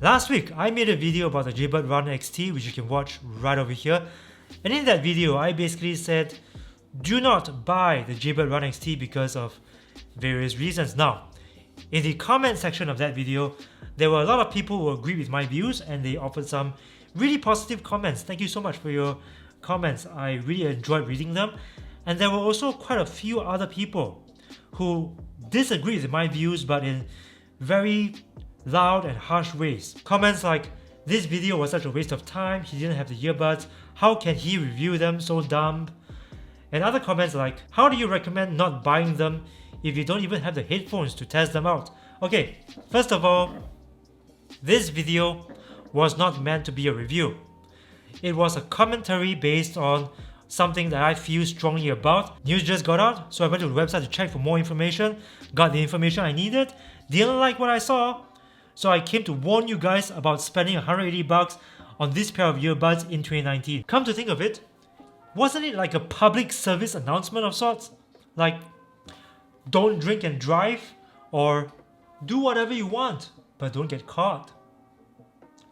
Last week, I made a video about the Jaybird Run XT, which you can watch right over here. And in that video, I basically said, do not buy the Jaybird Run XT because of various reasons. Now, in the comment section of that video, there were a lot of people who agreed with my views and they offered some really positive comments. Thank you so much for your comments. I really enjoyed reading them. And there were also quite a few other people who disagreed with my views, but in very loud and harsh ways. Comments like, this video was such a waste of time, he didn't have the earbuds, how can he review them, so dumb? And other comments like, how do you recommend not buying them if you don't even have the headphones to test them out? Okay, first of all, this video was not meant to be a review. It was a commentary based on something that I feel strongly about. News just got out, so I went to the website to check for more information, got the information I needed, didn't like what I saw, so I came to warn you guys about spending $180 on this pair of earbuds in 2019. Come to think of it, wasn't it like a public service announcement of sorts? Like, don't drink and drive, or do whatever you want, but don't get caught.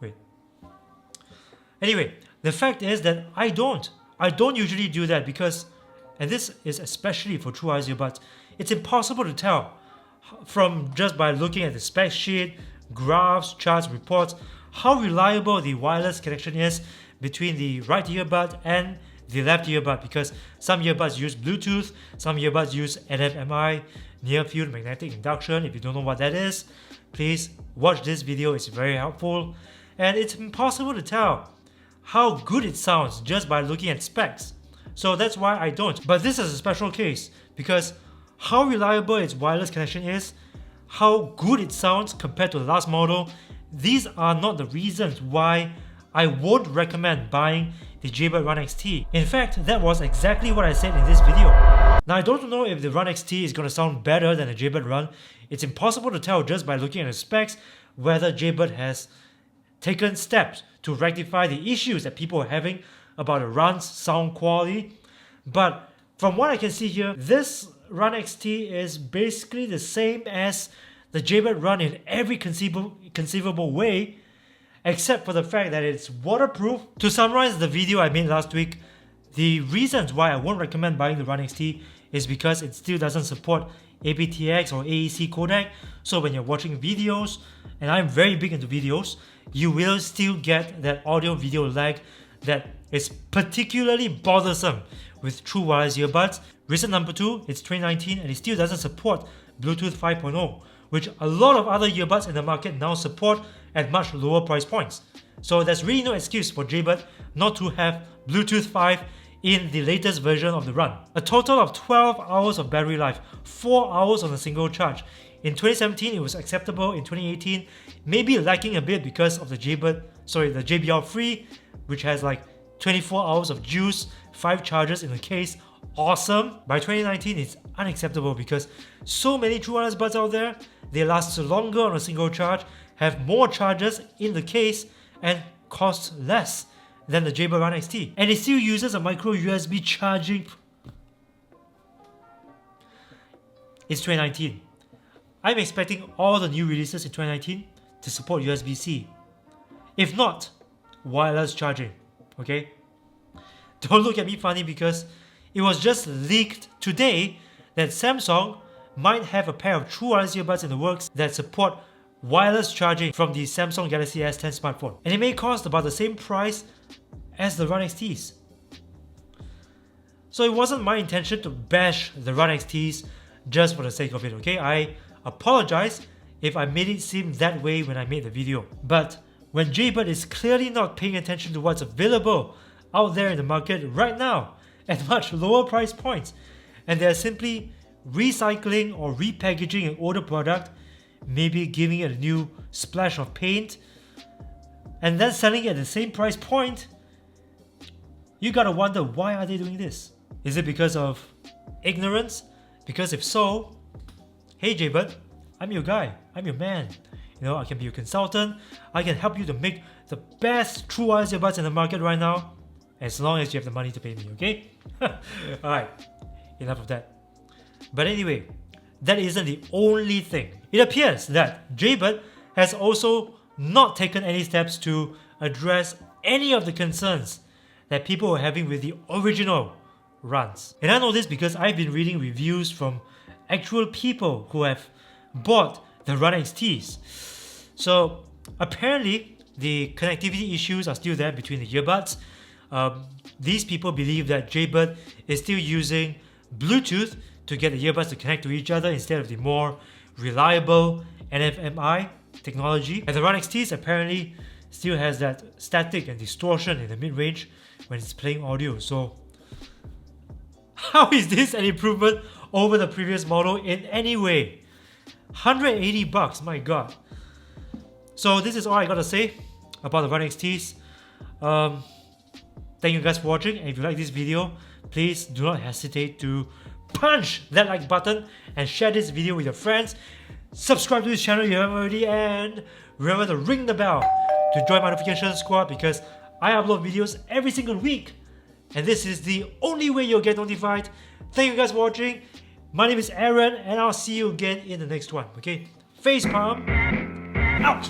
Wait. Anyway, the fact is that I don't usually do that because, and this is especially for True Wireless earbuds, it's impossible to tell from just by looking at the spec sheet, graphs, charts, reports, how reliable the wireless connection is between the right earbud and the left earbud, because some earbuds use Bluetooth, some earbuds use NFMI, near field magnetic induction. If you don't know what that is, please watch this video, it's very helpful. And it's impossible to tell how good it sounds just by looking at specs. So that's why I don't. But this is a special case because how reliable its wireless connection is, how good it sounds compared to the last model, these are not the reasons why I won't recommend buying the Jaybird Run XT. In fact, that was exactly what I said in this video. Now I don't know if the Run XT is going to sound better than the Jaybird Run. It's impossible to tell just by looking at the specs whether Jaybird has taken steps to rectify the issues that people are having about the Run's sound quality. But from what I can see here, this Run XT is basically the same as the Jaybird Run in every conceivable way, except for the fact that it's waterproof. To summarize the video I made last week, the reasons why I won't recommend buying the Run XT is because it still doesn't support aptX or AAC codec. So when you're watching videos, and I'm very big into videos, you will still get that audio video lag that is particularly bothersome with True Wireless earbuds. Reason number 2, it's 2019 and it still doesn't support Bluetooth 5.0, which a lot of other earbuds in the market now support at much lower price points. So there's really no excuse for Jaybird not to have Bluetooth 5 in the latest version of the Run. A total of 12 hours of battery life, 4 hours on a single charge. In 2017 it was acceptable, in 2018 maybe lacking a bit because of the JBL Free, which has like 24 hours of juice, 5 chargers in the case. Awesome. By 2019 it's unacceptable because so many True Wireless buds out there, they last longer on a single charge, have more chargers in the case, and cost less than the Jaybird Run XT. And it still uses a micro USB charging. It's 2019. I'm expecting all the new releases in 2019 to support USB-C. If not, wireless charging. Okay? Don't look at me funny because it was just leaked today that Samsung might have a pair of True Wireless earbuds in the works that support wireless charging from the Samsung Galaxy S10 smartphone. And it may cost about the same price as the Run XTs. So it wasn't my intention to bash the Run XTs just for the sake of it, okay? I apologize if I made it seem that way when I made the video. But when Jaybird is clearly not paying attention to what's available out there in the market right now at much lower price points, and they're simply recycling or repackaging an older product, maybe giving it a new splash of paint, and then selling it at the same price point, you gotta wonder, why are they doing this? Is it because of ignorance? Because if so, hey Jaybird, I'm your guy, I'm your man. You know, I can be your consultant, I can help you to make the best True Wireless earbuds in the market right now, as long as you have the money to pay me, okay? Alright, enough of that. But anyway, that isn't the only thing. It appears that Jaybird has also not taken any steps to address any of the concerns that people were having with the original runs. And I know this because I've been reading reviews from actual people who have bought the Run XTs. So apparently the connectivity issues are still there between the earbuds. These people believe that Jaybird is still using Bluetooth to get the earbuds to connect to each other instead of the more reliable NFMi technology. And the Run XTs apparently still has that static and distortion in the mid-range when it's playing audio. So how is this an improvement over the previous model in any way? 180 bucks, my god. So this is all I gotta say about the Run XTs. Thank you guys for watching, and if you like this video, please do not hesitate to punch that like button and share this video with your friends. Subscribe to this channel if you haven't already, and remember to ring the bell to join my notification squad because I upload videos every single week, and this is the only way you'll get notified. Thank you guys for watching. My name is Aaron, and I'll see you again in the next one. Okay, face palm out.